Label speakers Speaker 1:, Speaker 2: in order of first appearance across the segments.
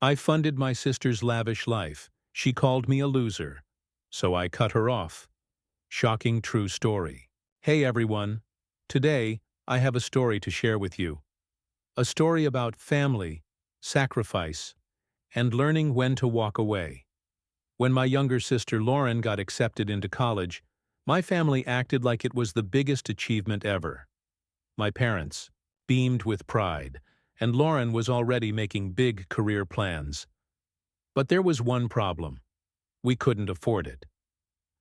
Speaker 1: I funded my sister's lavish life. She called me a loser. So I cut her off. Shocking true story. Hey everyone. Today, I have a story to share with you. A story about family, sacrifice, and learning when to walk away. When my younger sister Lauren got accepted into college, my family acted like it was the biggest achievement ever. My parents beamed with pride, and Lauren was already making big career plans. But there was one problem. We couldn't afford it.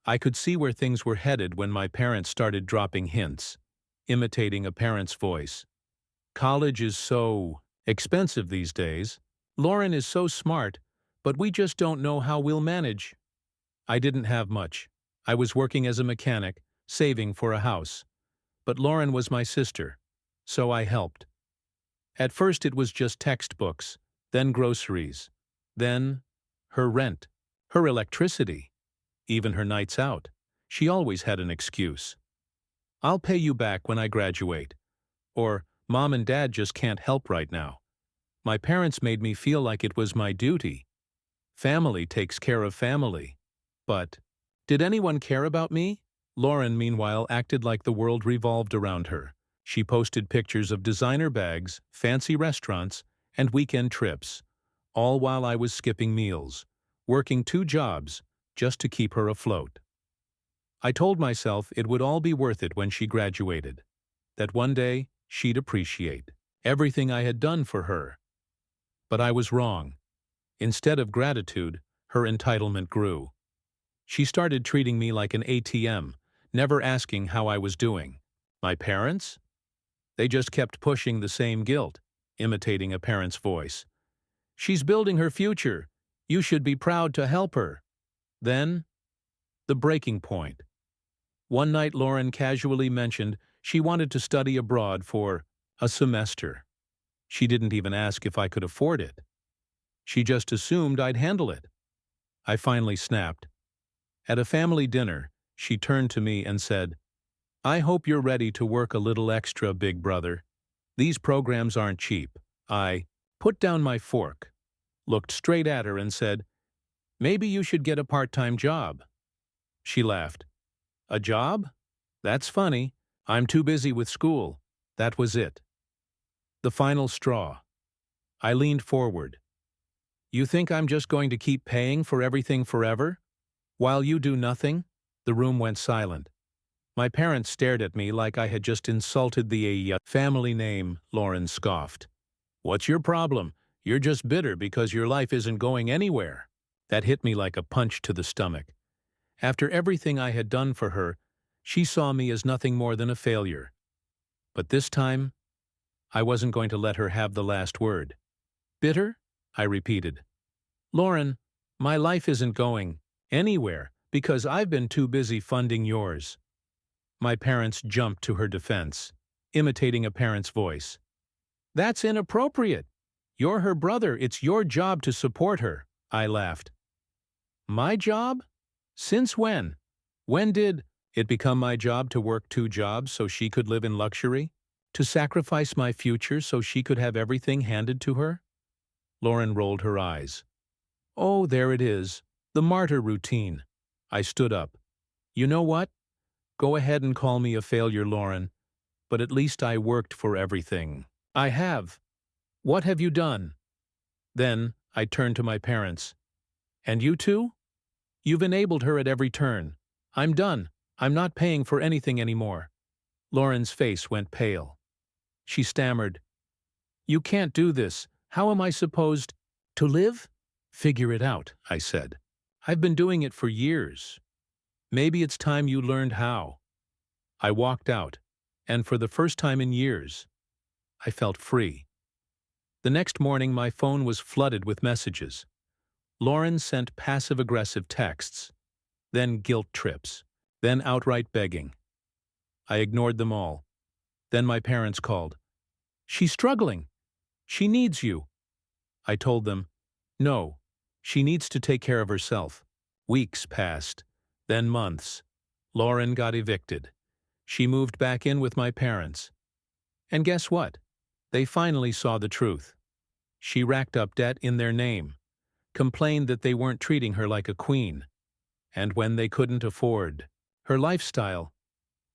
Speaker 1: I could see where things were headed when my parents started dropping hints, imitating a parent's voice. College is so expensive these days. Lauren is so smart, but we just don't know how we'll manage. I didn't have much. I was working as a mechanic, saving for a house. But Lauren was my sister, so I helped. At first it was just textbooks, then groceries, then her rent, her electricity, even her nights out. She always had an excuse. I'll pay you back when I graduate. Or, Mom and Dad just can't help right now. My parents made me feel like it was my duty. Family takes care of family. But, did anyone care about me? Lauren, meanwhile, acted like the world revolved around her. She posted pictures of designer bags, fancy restaurants, and weekend trips, all while I was skipping meals, working 2 jobs, just to keep her afloat. I told myself it would all be worth it when she graduated, that one day she'd appreciate everything I had done for her. But I was wrong. Instead of gratitude, her entitlement grew. She started treating me like an ATM, never asking how I was doing. My parents? They just kept pushing the same guilt, imitating a parent's voice. She's building her future. You should be proud to help her. Then, the breaking point. One night Lauren casually mentioned she wanted to study abroad for a semester. She didn't even ask if I could afford it. She just assumed I'd handle it. I finally snapped. At a family dinner, she turned to me and said, "I hope you're ready to work a little extra, big brother. These programs aren't cheap." I put down my fork, looked straight at her and said, "Maybe you should get a part-time job." She laughed. "A job? That's funny. I'm too busy with school." That was it. The final straw. I leaned forward. "You think I'm just going to keep paying for everything forever? While you do nothing?" The room went silent. My parents stared at me like I had just insulted the family name. Lauren scoffed. "What's your problem? You're just bitter because your life isn't going anywhere." That hit me like a punch to the stomach. After everything I had done for her, she saw me as nothing more than a failure. But this time, I wasn't going to let her have the last word. "Bitter?" I repeated. "Lauren, my life isn't going anywhere because I've been too busy funding yours." My parents jumped to her defense, imitating a parent's voice. "That's inappropriate. You're her brother. It's your job to support her." I laughed. "My job? Since when? When did it become my job to work 2 jobs so she could live in luxury? To sacrifice my future so she could have everything handed to her?" Lauren rolled her eyes. "Oh, there it is. The martyr routine." I stood up. "You know what? Go ahead and call me a failure, Lauren, but at least I worked for everything." "I have. What have you done?" Then I turned to my parents. "And you too? You've enabled her at every turn. I'm done. I'm not paying for anything anymore." Lauren's face went pale. She stammered, "You can't do this. How am I supposed to live?" "Figure it out," I said. "I've been doing it for years. Maybe it's time you learned how." I walked out, and for the first time in years, I felt free. The next morning my phone was flooded with messages. Lauren sent passive-aggressive texts, then guilt trips, then outright begging. I ignored them all. Then my parents called. "She's struggling. She needs you." I told them, "No, she needs to take care of herself." Weeks passed, then months. Lauren got evicted. She moved back in with my parents. And guess what? They finally saw the truth. She racked up debt in their name, complained that they weren't treating her like a queen, and when they couldn't afford her lifestyle,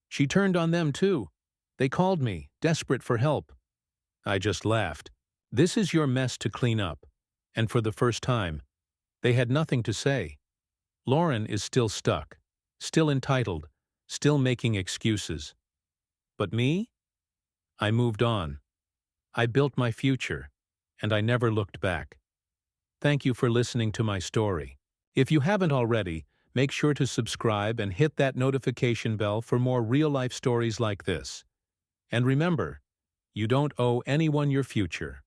Speaker 1: she turned on them too. They called me, desperate for help. I just laughed. This is your mess to clean up. And for the first time, they had nothing to say. Lauren is still stuck, still entitled, still making excuses. But me? I moved on. I built my future, and I never looked back. Thank you for listening to my story. If you haven't already, make sure to subscribe and hit that notification bell for more real-life stories like this. And remember, you don't owe anyone your future.